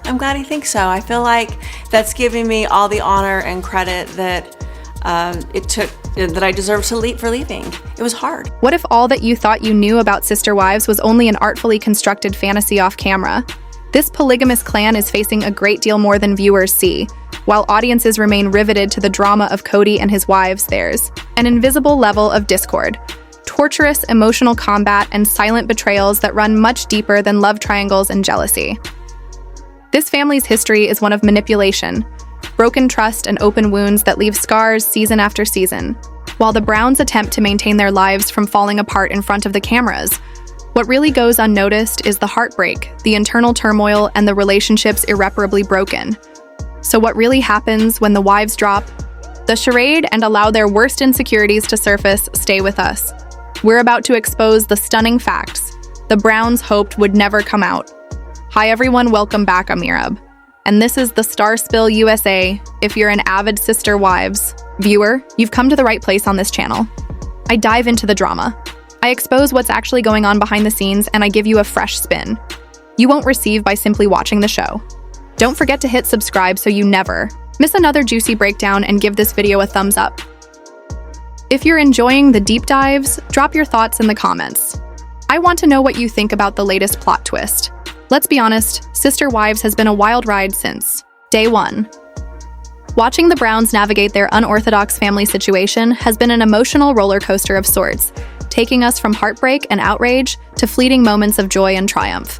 I'm glad you think so. I feel like that's giving me all the honor and credit that that I deserve for leaving. It was hard. What if all that you thought you knew about sister wives was only an artfully constructed fantasy off camera? This polygamous clan is facing a great deal more than viewers see. While audiences remain riveted to the drama of Kody and his wives, there's an invisible level of discord, torturous emotional combat, and silent betrayals that run much deeper than love triangles and jealousy. This family's history is one of manipulation, broken trust, and open wounds that leave scars season after season. While the Browns attempt to maintain their lives from falling apart in front of the cameras, what really goes unnoticed is the heartbreak, the internal turmoil, and the relationships irreparably broken. So what really happens when the wives drop the charade and allow their worst insecurities to surface? Stay with us. We're about to expose the stunning facts the Browns hoped would never come out. Hi everyone, welcome back. I'm Mirab, and this is the Star Spill USA. If you're an avid Sister Wives viewer, you've come to the right place on this channel. I dive into the drama. I expose what's actually going on behind the scenes, and I give you a fresh spin you won't receive by simply watching the show. Don't forget to hit subscribe so you never miss another juicy breakdown, and give this video a thumbs up. If you're enjoying the deep dives, drop your thoughts in the comments. I want to know what you think about the latest plot twist. Let's be honest, Sister Wives has been a wild ride since day one. Watching the Browns navigate their unorthodox family situation has been an emotional roller coaster of sorts, taking us from heartbreak and outrage to fleeting moments of joy and triumph.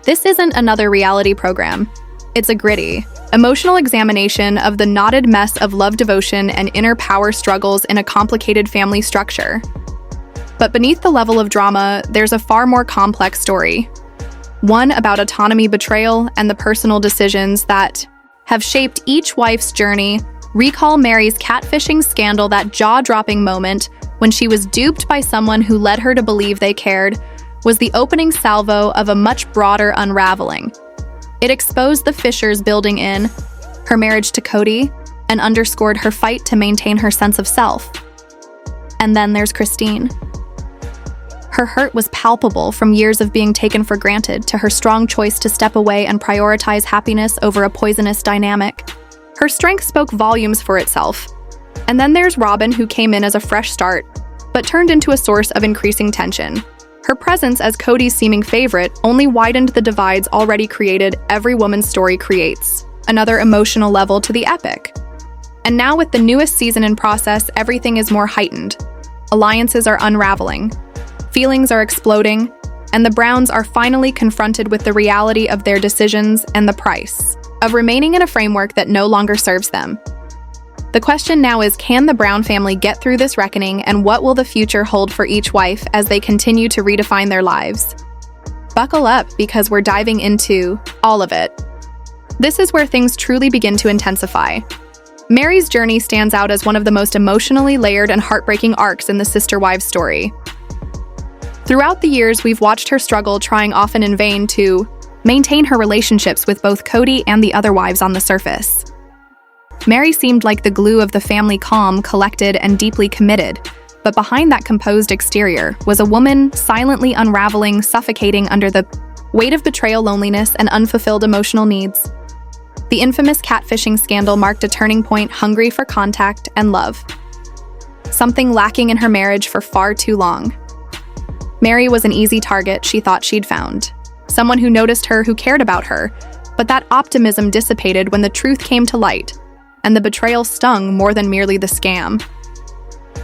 This isn't another reality program. It's a gritty, emotional examination of the knotted mess of love, devotion, and inner power struggles in a complicated family structure. But beneath the level of drama, there's a far more complex story. One about autonomy, betrayal, and the personal decisions that have shaped each wife's journey. Recall Mary's catfishing scandal, that jaw-dropping moment when she was duped by someone who led her to believe they cared, was the opening salvo of a much broader unraveling. It exposed the fissures building in her marriage to Kody and underscored her fight to maintain her sense of self. And then there's Christine. Her hurt was palpable, from years of being taken for granted to her strong choice to step away and prioritize happiness over a poisonous dynamic. Her strength spoke volumes for itself. And then there's Robyn, who came in as a fresh start, but turned into a source of increasing tension. Her presence as Kody's seeming favorite only widened the divides already created. Every woman's story creates another emotional level to the epic. And now, with the newest season in process, everything is more heightened. Alliances are unraveling, feelings are exploding, and the Browns are finally confronted with the reality of their decisions and the price of remaining in a framework that no longer serves them. The question now is, can the Brown family get through this reckoning, and what will the future hold for each wife as they continue to redefine their lives? Buckle up, because we're diving into all of it. This is where things truly begin to intensify. Mary's journey stands out as one of the most emotionally layered and heartbreaking arcs in the Sister Wives story. Throughout the years, we've watched her struggle, trying often in vain to maintain her relationships with both Kody and the other wives on the surface. Mary seemed like the glue of the family, calm, collected, and deeply committed. But behind that composed exterior was a woman silently unraveling, suffocating under the weight of betrayal, loneliness, and unfulfilled emotional needs. The infamous catfishing scandal marked a turning point, hungry for contact and love, something lacking in her marriage for far too long. Mary was an easy target she thought she'd found, someone who noticed her, who cared about her, but that optimism dissipated when the truth came to light, and the betrayal stung more than merely the scam.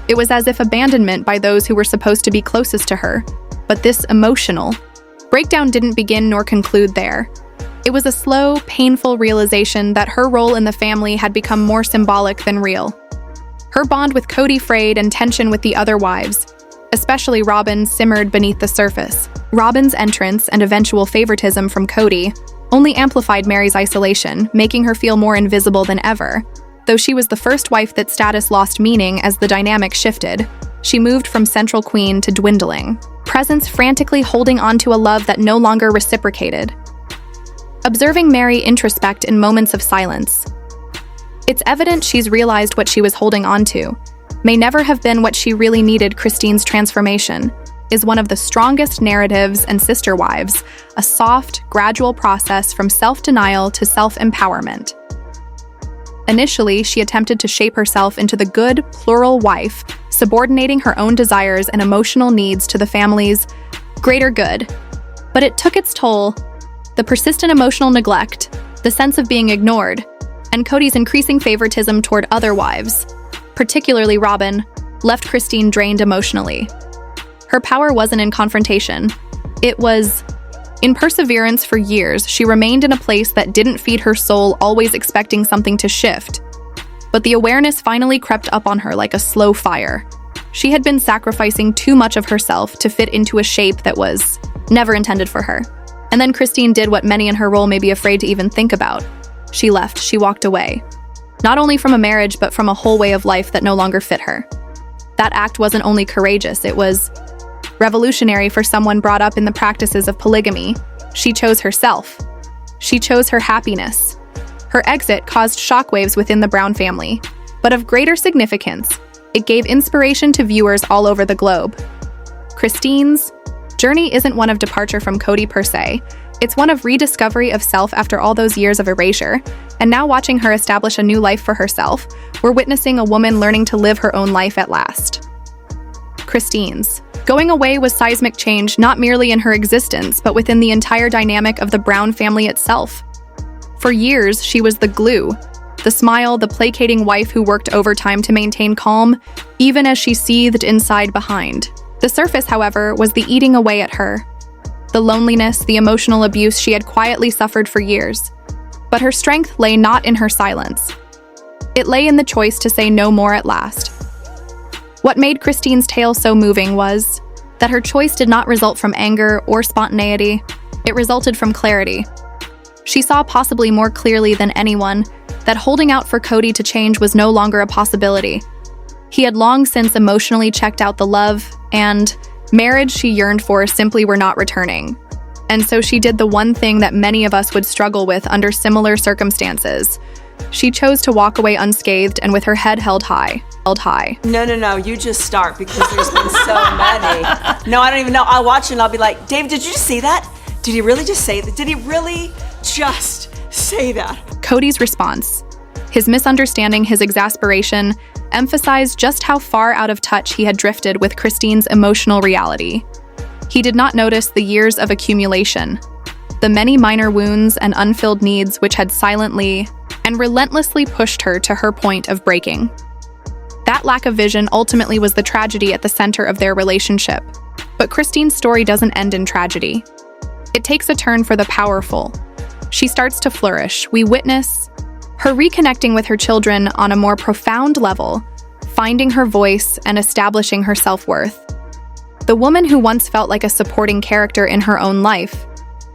It was as if abandonment by those who were supposed to be closest to her, but this emotional breakdown didn't begin nor conclude there. It was a slow, painful realization that her role in the family had become more symbolic than real. Her bond with Kody frayed, and tension with the other wives, especially Robyn, simmered beneath the surface. Robyn's entrance and eventual favoritism from Kody only amplified Mary's isolation, making her feel more invisible than ever. Though she was the first wife, that status lost meaning as the dynamic shifted. She moved from central queen to dwindling presence, frantically holding on to a love that no longer reciprocated. Observing Mary introspect in moments of silence, it's evident she's realized what she was holding on to may never have been what she really needed. Christine's transformation, is one of the strongest narratives in Sister Wives, a soft, gradual process from self-denial to self-empowerment. Initially, she attempted to shape herself into the good, plural wife, subordinating her own desires and emotional needs to the family's greater good. But it took its toll. The persistent emotional neglect, the sense of being ignored, and Kody's increasing favoritism toward other wives, particularly Robyn, left Christine drained emotionally. Her power wasn't in confrontation. It was in perseverance. For years, she remained in a place that didn't feed her soul, always expecting something to shift. But the awareness finally crept up on her like a slow fire. She had been sacrificing too much of herself to fit into a shape that was never intended for her. And then Christine did what many in her role may be afraid to even think about. She left, she walked away. Not only from a marriage, but from a whole way of life that no longer fit her. That act wasn't only courageous, it was revolutionary for someone brought up in the practices of polygamy. She chose herself. She chose her happiness. Her exit caused shockwaves within the Brown family, but of greater significance, it gave inspiration to viewers all over the globe. Christine's journey isn't one of departure from Kody per se. It's one of rediscovery of self after all those years of erasure, and now watching her establish a new life for herself, we're witnessing a woman learning to live her own life at last. Christine's going away was seismic change, not merely in her existence, but within the entire dynamic of the Brown family itself. For years, she was the glue, the smile, the placating wife who worked overtime to maintain calm, even as she seethed inside behind. The surface, however, was the eating away at her. The loneliness, the emotional abuse she had quietly suffered for years. But her strength lay not in her silence. It lay in the choice to say no more at last. What made Christine's tale so moving was that her choice did not result from anger or spontaneity. It resulted from clarity. She saw possibly more clearly than anyone that holding out for Kody to change was no longer a possibility. He had long since emotionally checked out. The love and marriage she yearned for simply were not returning. And so she did the one thing that many of us would struggle with under similar circumstances. She chose to walk away unscathed and with her head held high. No, you just start because there's been so many. No, I don't even know. I'll watch it and I'll be like, Dave, did you just see that? Did he really just say that? Did he really just say that? Kody's response, his misunderstanding, his exasperation, emphasized just how far out of touch he had drifted with Christine's emotional reality. He did not notice the years of accumulation, the many minor wounds and unfilled needs which had silently and relentlessly pushed her to her point of breaking. That lack of vision ultimately was the tragedy at the center of their relationship. But Christine's story doesn't end in tragedy. It takes a turn for the powerful. She starts to flourish. We witness her reconnecting with her children on a more profound level, finding her voice and establishing her self-worth. The woman who once felt like a supporting character in her own life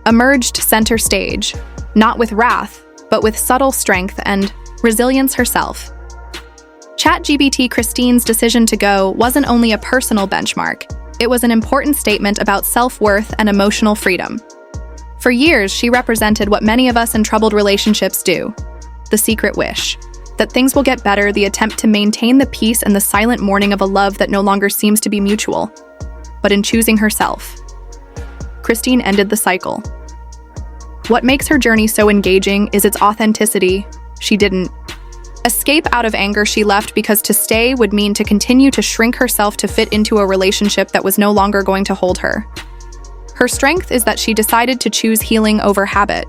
emerged center stage, not with wrath, but with subtle strength and resilience herself. ChatGPT Christine's decision to go wasn't only a personal benchmark, it was an important statement about self-worth and emotional freedom. For years, she represented what many of us in troubled relationships do: the secret wish that things will get better, the attempt to maintain the peace and the silent mourning of a love that no longer seems to be mutual. But in choosing herself, Christine ended the cycle. What makes her journey so engaging is its authenticity. She didn't escape out of anger. She left because to stay would mean to continue to shrink herself to fit into a relationship that was no longer going to hold her. Her strength is that she decided to choose healing over habit,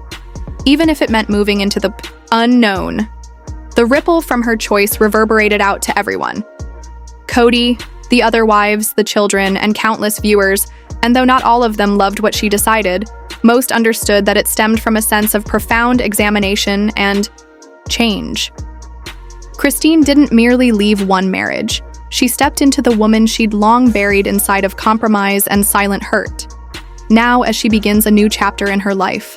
even if it meant moving into the unknown. The ripple from her choice reverberated out to everyone. Kody, the other wives, the children, and countless viewers, and though not all of them loved what she decided, most understood that it stemmed from a sense of profound examination and change. Christine didn't merely leave one marriage. She stepped into the woman she'd long buried inside of compromise and silent hurt. Now, as she begins a new chapter in her life,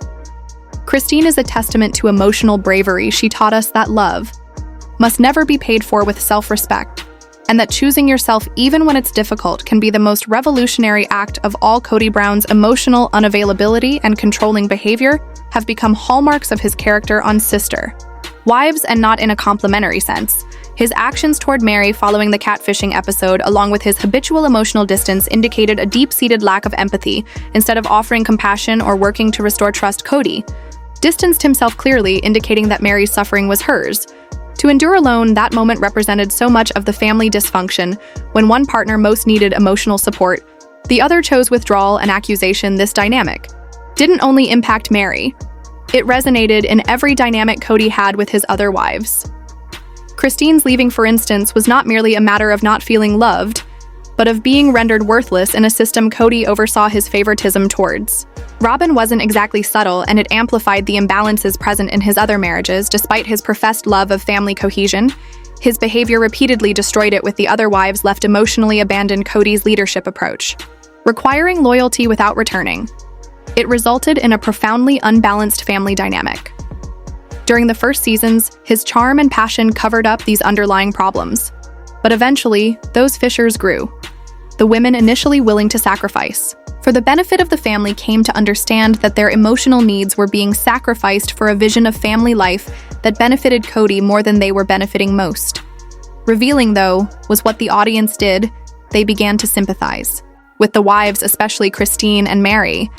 Christine is a testament to emotional bravery. She taught us that love must never be paid for with self-respect, and that choosing yourself even when it's difficult can be the most revolutionary act of all. Kody Brown's emotional unavailability and controlling behavior have become hallmarks of his character on Sister Wives, and not in a complimentary sense. His actions toward Mary following the catfishing episode, along with his habitual emotional distance, indicated a deep-seated lack of empathy. Instead of offering compassion or working to restore trust, Kody distanced himself clearly, indicating that Mary's suffering was hers. To endure alone, that moment represented so much of the family dysfunction. When one partner most needed emotional support, the other chose withdrawal and accusation. This dynamic didn't only impact Mary. It resonated in every dynamic Kody had with his other wives. Christine's leaving, for instance, was not merely a matter of not feeling loved, but of being rendered worthless in a system Kody oversaw his favoritism towards. Robyn wasn't exactly subtle, and it amplified the imbalances present in his other marriages. Despite his professed love of family cohesion, his behavior repeatedly destroyed it, with the other wives left emotionally abandoned. Kody's leadership approach, requiring loyalty without returning, it resulted in a profoundly unbalanced family dynamic. During the first seasons, his charm and passion covered up these underlying problems. But eventually, those fissures grew. The women initially willing to sacrifice for the benefit of the family came to understand that their emotional needs were being sacrificed for a vision of family life that benefited Kody more than they were benefiting most. Revealing, though, was what the audience did. They began to sympathize with the wives, especially Christine and Mary,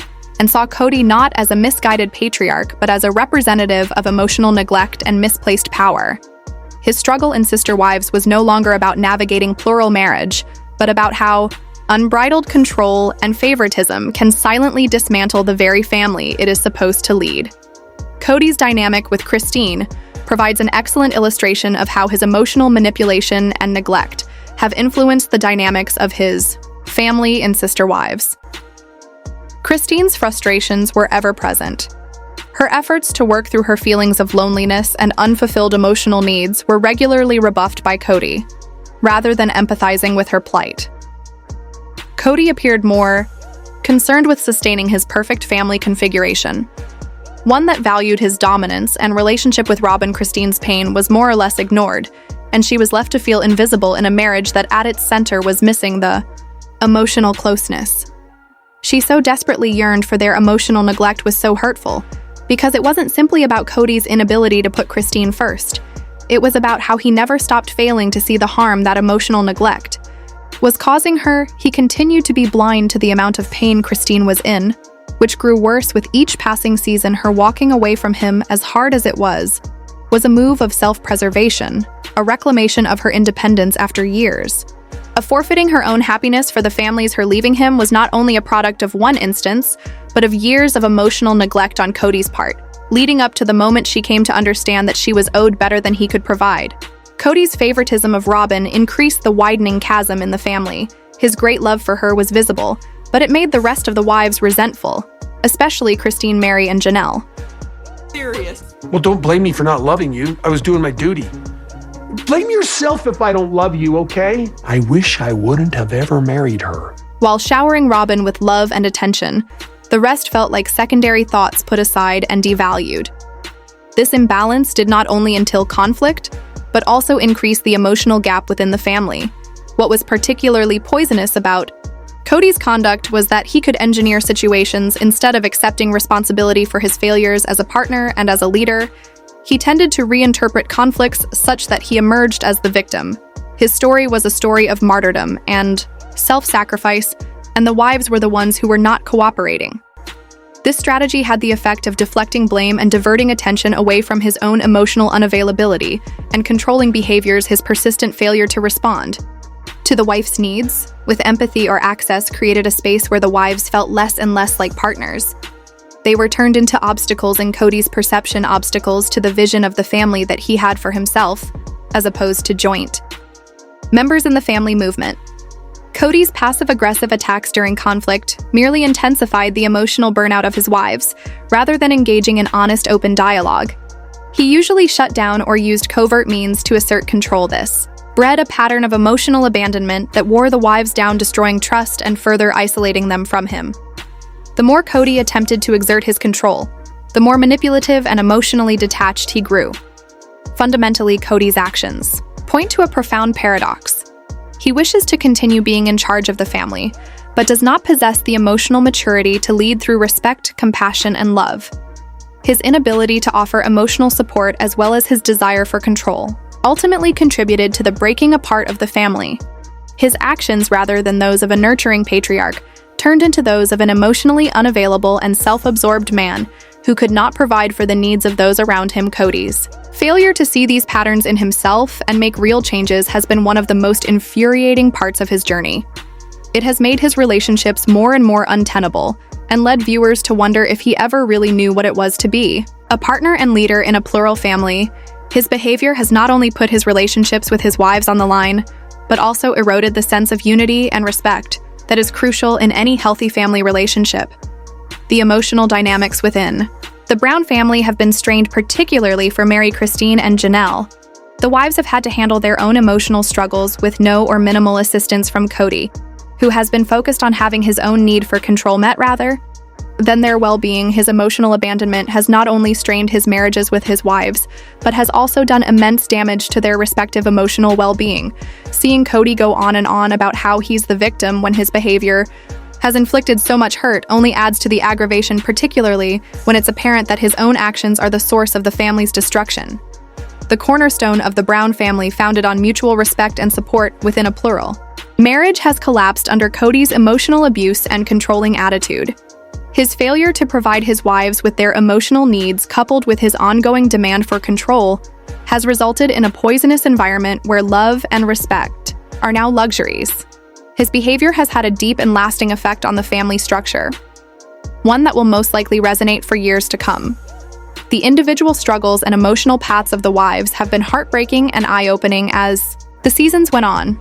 and saw Kody not as a misguided patriarch, but as a representative of emotional neglect and misplaced power. His struggle in Sister Wives was no longer about navigating plural marriage, but about how unbridled control and favoritism can silently dismantle the very family it is supposed to lead. Kody's dynamic with Christine provides an excellent illustration of how his emotional manipulation and neglect have influenced the dynamics of his family in Sister Wives. Christine's frustrations were ever present. Her efforts to work through her feelings of loneliness and unfulfilled emotional needs were regularly rebuffed by Kody, rather than empathizing with her plight. Kody appeared more concerned with sustaining his perfect family configuration, one that valued his dominance, and relationship with Robyn. Christine's pain was more or less ignored, and she was left to feel invisible in a marriage that at its center was missing the emotional closeness. She so desperately yearned for their emotional neglect was so hurtful, because it wasn't simply about Kody's inability to put Christine first. It was about how he never stopped failing to see the harm that emotional neglect was causing her. He continued to be blind to the amount of pain Christine was in, which grew worse with each passing season. Her walking away from him, as hard as it was a move of self-preservation, a reclamation of her independence after years. A forfeiting her own happiness for the families. Her leaving him was not only a product of one instance, but of years of emotional neglect on Kody's part, leading up to the moment she came to understand that she was owed better than he could provide. Kody's favoritism of Robyn increased the widening chasm in the family. His great love for her was visible, but it made the rest of the wives resentful, especially Christine, Mary, and Janelle. Serious. Well, don't blame me for not loving you. I was doing my duty. Blame yourself if I don't love you, okay? I wish I wouldn't have ever married her. While showering Robyn with love and attention, the rest felt like secondary thoughts put aside and devalued. This imbalance did not only entail conflict, but also increased the emotional gap within the family. What was particularly poisonous about Kody's conduct was that he could engineer situations instead of accepting responsibility for his failures as a partner and as a leader. He tended to reinterpret conflicts such that he emerged as the victim. His story was a story of martyrdom and self-sacrifice, and the wives were the ones who were not cooperating. This strategy had the effect of deflecting blame and diverting attention away from his own emotional unavailability and controlling behaviors. His persistent failure to respond to the wife's needs with empathy or access created a space where the wives felt less and less like partners. They were turned into obstacles in Kody's perception, obstacles to the vision of the family that he had for himself, as opposed to joint members in the family movement. Kody's passive-aggressive attacks during conflict merely intensified the emotional burnout of his wives, rather than engaging in honest, open dialogue. He usually shut down or used covert means to assert control. This bred a pattern of emotional abandonment that wore the wives down, destroying trust and further isolating them from him. The more Kody attempted to exert his control, the more manipulative and emotionally detached he grew. Fundamentally, Kody's actions point to a profound paradox. He wishes to continue being in charge of the family, but does not possess the emotional maturity to lead through respect, compassion, and love. His inability to offer emotional support, as well as his desire for control, ultimately contributed to the breaking apart of the family. His actions, rather than those of a nurturing patriarch, turned into those of an emotionally unavailable and self-absorbed man who could not provide for the needs of those around him. Kody's failure to see these patterns in himself and make real changes has been one of the most infuriating parts of his journey. It has made his relationships more and more untenable and led viewers to wonder if he ever really knew what it was to be a partner and leader in a plural family. His behavior has not only put his relationships with his wives on the line, but also eroded the sense of unity and respect that is crucial in any healthy family relationship. The emotional dynamics within. The Brown family have been strained particularly for Mary Christine and Janelle. The wives have had to handle their own emotional struggles with no or minimal assistance from Kody, who has been focused on having his own need for control met rather than their well-being. His emotional abandonment has not only strained his marriages with his wives, but has also done immense damage to their respective emotional well-being. Seeing Kody go on and on about how he's the victim when his behavior has inflicted so much hurt only adds to the aggravation, particularly when it's apparent that his own actions are the source of the family's destruction. The cornerstone of the Brown family, founded on mutual respect and support within a plural marriage, has collapsed under Kody's emotional abuse and controlling attitude. His failure to provide his wives with their emotional needs, coupled with his ongoing demand for control, has resulted in a poisonous environment where love and respect are now luxuries. His behavior has had a deep and lasting effect on the family structure, one that will most likely resonate for years to come. The individual struggles and emotional paths of the wives have been heartbreaking and eye-opening as the seasons went on.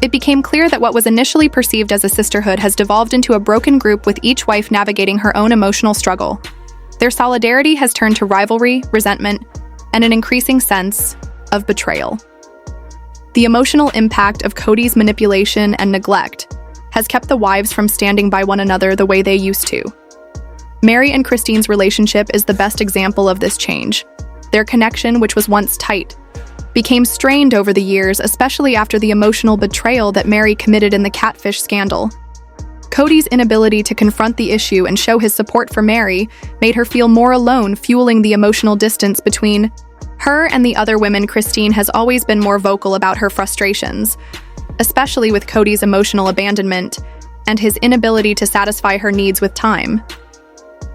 It became clear that what was initially perceived as a sisterhood has devolved into a broken group, with each wife navigating her own emotional struggle. Their solidarity has turned to rivalry, resentment, and an increasing sense of betrayal. The emotional impact of Kody's manipulation and neglect has kept the wives from standing by one another the way they used to. Mary and Christine's relationship is the best example of this change. Their connection, which was once tight, became strained over the years, especially after the emotional betrayal that Mary committed in the catfish scandal. Kody's inability to confront the issue and show his support for Mary made her feel more alone, fueling the emotional distance between her and the other women. Christine has always been more vocal about her frustrations, especially with Kody's emotional abandonment and his inability to satisfy her needs with time.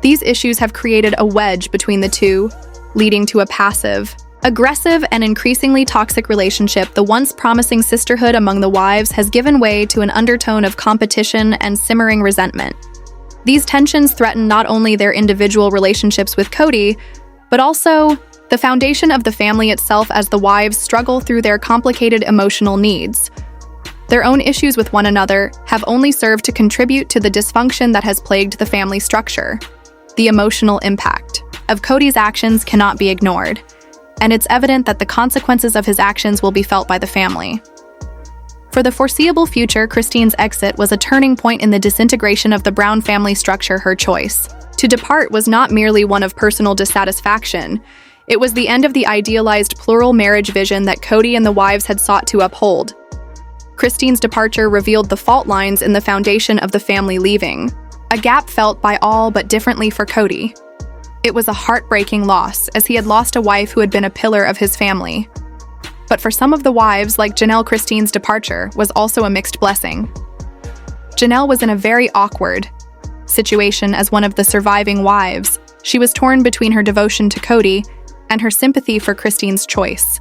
These issues have created a wedge between the two, leading to a passive, aggressive, and increasingly toxic relationship. The once promising sisterhood among the wives has given way to an undertone of competition and simmering resentment. These tensions threaten not only their individual relationships with Kody, but also the foundation of the family itself, as the wives struggle through their complicated emotional needs. Their own issues with one another have only served to contribute to the dysfunction that has plagued the family structure. The emotional impact of Kody's actions cannot be ignored, and it's evident that the consequences of his actions will be felt by the family. For the foreseeable future, Christine's exit was a turning point in the disintegration of the Brown family structure. Her choice to depart was not merely one of personal dissatisfaction. It was the end of the idealized plural marriage vision that Kody and the wives had sought to uphold. Christine's departure revealed the fault lines in the foundation of the family, leaving a gap felt by all but differently for Kody. It was a heartbreaking loss, as he had lost a wife who had been a pillar of his family. But for some of the wives, like Janelle, Christine's departure was also a mixed blessing. Janelle was in a very awkward situation as one of the surviving wives. She was torn between her devotion to Kody and her sympathy for Christine's choice.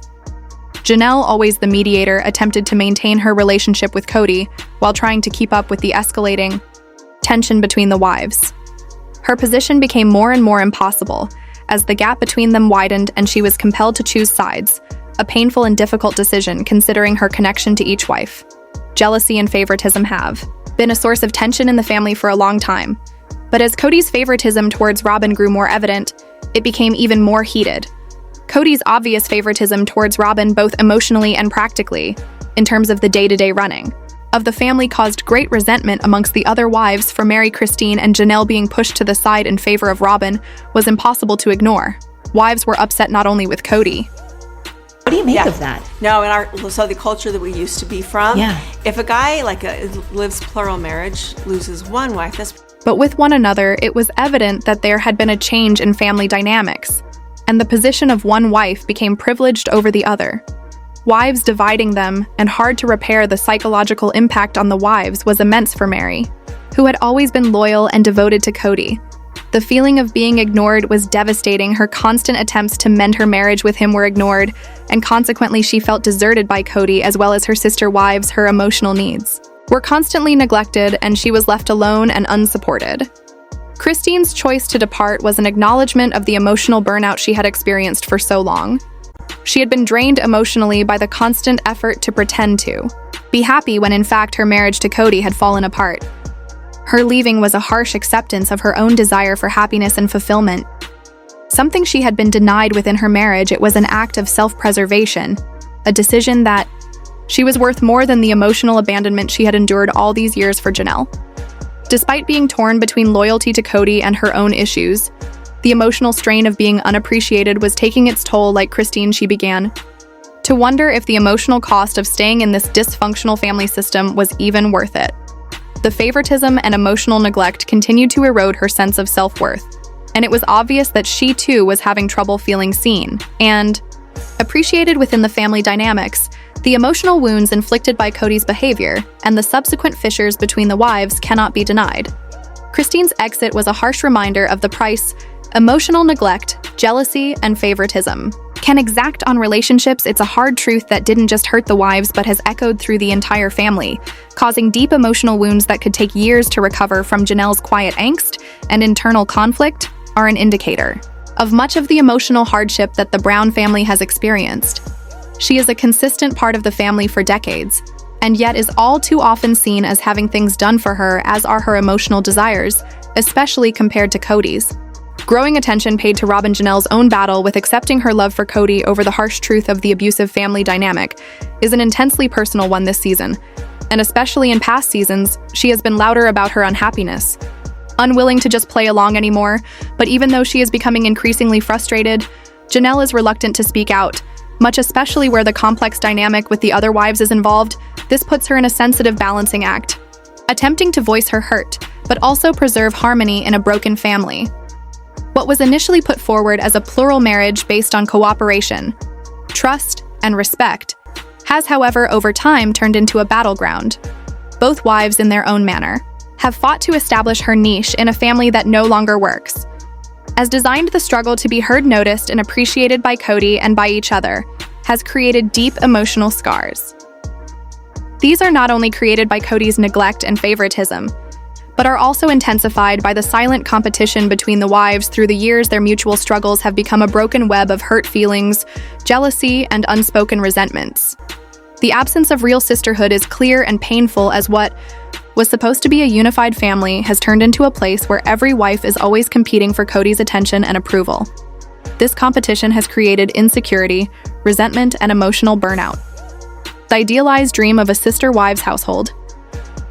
Janelle, always the mediator, attempted to maintain her relationship with Kody while trying to keep up with the escalating tension between the wives. Her position became more and more impossible as the gap between them widened and she was compelled to choose sides, a painful and difficult decision considering her connection to each wife. Jealousy and favoritism have been a source of tension in the family for a long time, but as Kody's favoritism towards Robyn grew more evident, it became even more heated. Kody's obvious favoritism towards Robyn, both emotionally and practically, in terms of the day-to-day running of the family, caused great resentment amongst the other wives. For Mary, Christine, and Janelle, being pushed to the side in favor of Robyn was impossible to ignore. Wives were upset not only with Kody. What do you make of that? No, so the culture that we used to be from, if a guy lives plural marriage, loses one wife, but with one another, it was evident that there had been a change in family dynamics, and the position of one wife became privileged over the other. Wives dividing them, and hard to repair, the psychological impact on the wives was immense for Mary, who had always been loyal and devoted to Kody. The feeling of being ignored was devastating. Her constant attempts to mend her marriage with him were ignored, and consequently she felt deserted by Kody as well as her sister wives. Her emotional needs were constantly neglected, and she was left alone and unsupported. Christine's choice to depart was an acknowledgement of the emotional burnout she had experienced for so long. She had been drained emotionally by the constant effort to pretend to be happy when in fact her marriage to Kody had fallen apart. Her leaving was a harsh acceptance of her own desire for happiness and fulfillment. Something she had been denied within her marriage, it was an act of self-preservation, a decision that she was worth more than the emotional abandonment she had endured all these years for Janelle. Despite being torn between loyalty to Kody and her own issues, the emotional strain of being unappreciated was taking its toll. Like Christine, she began to wonder if the emotional cost of staying in this dysfunctional family system was even worth it. The favoritism and emotional neglect continued to erode her sense of self-worth, and it was obvious that she too was having trouble feeling seen and appreciated within the family dynamics. The emotional wounds inflicted by Kody's behavior and the subsequent fissures between the wives cannot be denied. Christine's exit was a harsh reminder of the price emotional neglect, jealousy, and favoritism can exact on relationships. It's a hard truth that didn't just hurt the wives but has echoed through the entire family, causing deep emotional wounds that could take years to recover from. Janelle's quiet angst and internal conflict are an indicator of much of the emotional hardship that the Brown family has experienced. She is a consistent part of the family for decades, and yet is all too often seen as having things done for her, as are her emotional desires, especially compared to Kody's. Growing attention paid to Robyn Janelle's own battle with accepting her love for Kody over the harsh truth of the abusive family dynamic is an intensely personal one this season, and especially in past seasons, she has been louder about her unhappiness. Unwilling to just play along anymore, but even though she is becoming increasingly frustrated, Janelle is reluctant to speak out, much especially where the complex dynamic with the other wives is involved. This puts her in a sensitive balancing act, attempting to voice her hurt, but also preserve harmony in a broken family. What was initially put forward as a plural marriage based on cooperation, trust, and respect has, however, over time turned into a battleground. Both wives, in their own manner, have fought to establish her niche in a family that no longer works. As designed, the struggle to be heard, noticed, and appreciated by Kody and by each other has created deep emotional scars. These are not only created by Kody's neglect and favoritism, but are also intensified by the silent competition between the wives. Through the years, their mutual struggles have become a broken web of hurt feelings, jealousy, and unspoken resentments. The absence of real sisterhood is clear and painful, as what was supposed to be a unified family has turned into a place where every wife is always competing for Kody's attention and approval. This competition has created insecurity, resentment, and emotional burnout. The idealized dream of a sister-wives household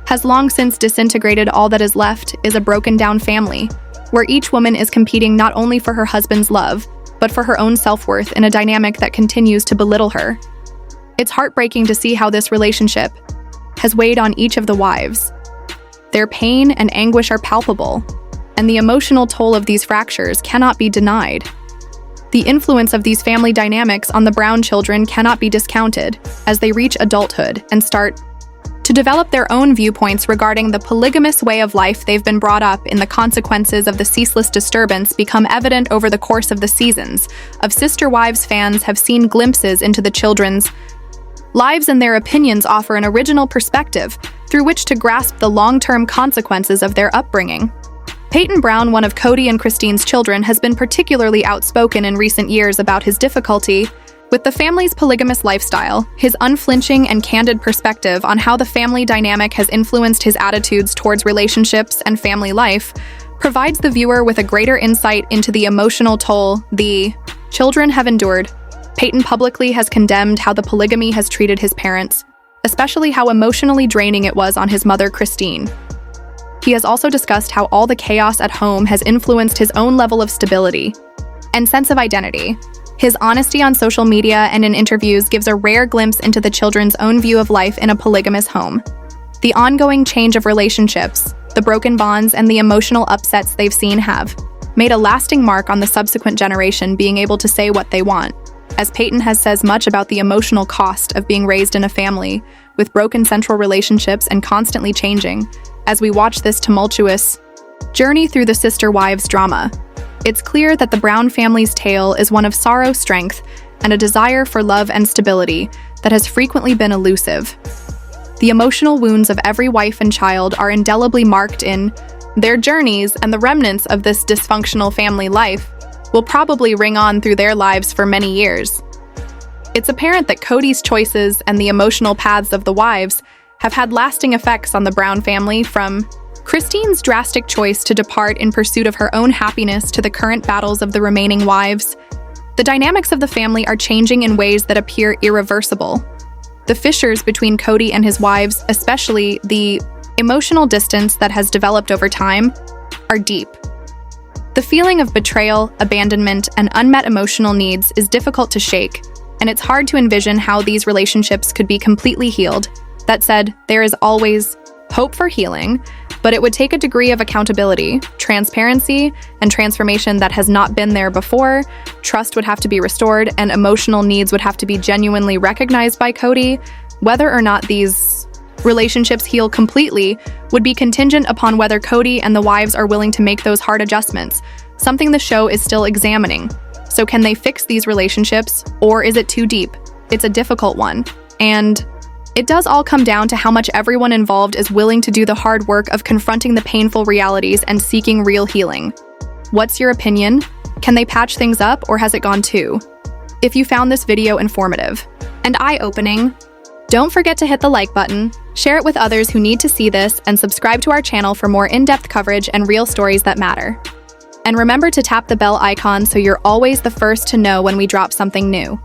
has long since disintegrated. All that is left is a broken-down family, where each woman is competing not only for her husband's love, but for her own self-worth in a dynamic that continues to belittle her. It's heartbreaking to see how this relationship has weighed on each of the wives. Their pain and anguish are palpable, and the emotional toll of these fractures cannot be denied. The influence of these family dynamics on the Brown children cannot be discounted as they reach adulthood and start to develop their own viewpoints regarding the polygamous way of life they've been brought up in. The consequences of the ceaseless disturbance become evident over the course of the seasons. Of Sister Wives, fans have seen glimpses into the children's lives, and their opinions offer an original perspective through which to grasp the long-term consequences of their upbringing. Peyton Brown, one of Kody and Christine's children, has been particularly outspoken in recent years about his difficulty with the family's polygamous lifestyle. His unflinching and candid perspective on how the family dynamic has influenced his attitudes towards relationships and family life provides the viewer with a greater insight into the emotional toll the children have endured. Peyton publicly has condemned how the polygamy has treated his parents, especially how emotionally draining it was on his mother, Christine. He has also discussed how all the chaos at home has influenced his own level of stability and sense of identity. His honesty on social media and in interviews gives a rare glimpse into the children's own view of life in a polygamous home. The ongoing change of relationships, the broken bonds, and the emotional upsets they've seen have made a lasting mark on the subsequent generation being able to say what they want as Peyton has says much about the emotional cost of being raised in a family with broken central relationships and constantly changing, as we watch this tumultuous journey through the sister wives drama. It's clear that the Brown family's tale is one of sorrow, strength, and a desire for love and stability that has frequently been elusive. The emotional wounds of every wife and child are indelibly marked in their journeys, and the remnants of this dysfunctional family life will probably ring on through their lives for many years. It's apparent that Kody's choices and the emotional paths of the wives have had lasting effects on the Brown family, from Christine's drastic choice to depart in pursuit of her own happiness to the current battles of the remaining wives. The dynamics of the family are changing in ways that appear irreversible. The fissures between Kody and his wives, especially the emotional distance that has developed over time, are deep. The feeling of betrayal, abandonment, and unmet emotional needs is difficult to shake, and it's hard to envision how these relationships could be completely healed. That said, there is always hope for healing, but it would take a degree of accountability, transparency, and transformation that has not been there before. Trust would have to be restored, and emotional needs would have to be genuinely recognized by Kody. Whether or not these relationships heal completely would be contingent upon whether Kody and the wives are willing to make those hard adjustments, something the show is still examining. So can they fix these relationships, or is it too deep? It's a difficult one, and it does all come down to how much everyone involved is willing to do the hard work of confronting the painful realities and seeking real healing. What's your opinion? Can they patch things up, or has it gone too? If you found this video informative and eye-opening, don't forget to hit the like button, share it with others who need to see this, and subscribe to our channel for more in-depth coverage and real stories that matter. And remember to tap the bell icon so you're always the first to know when we drop something new.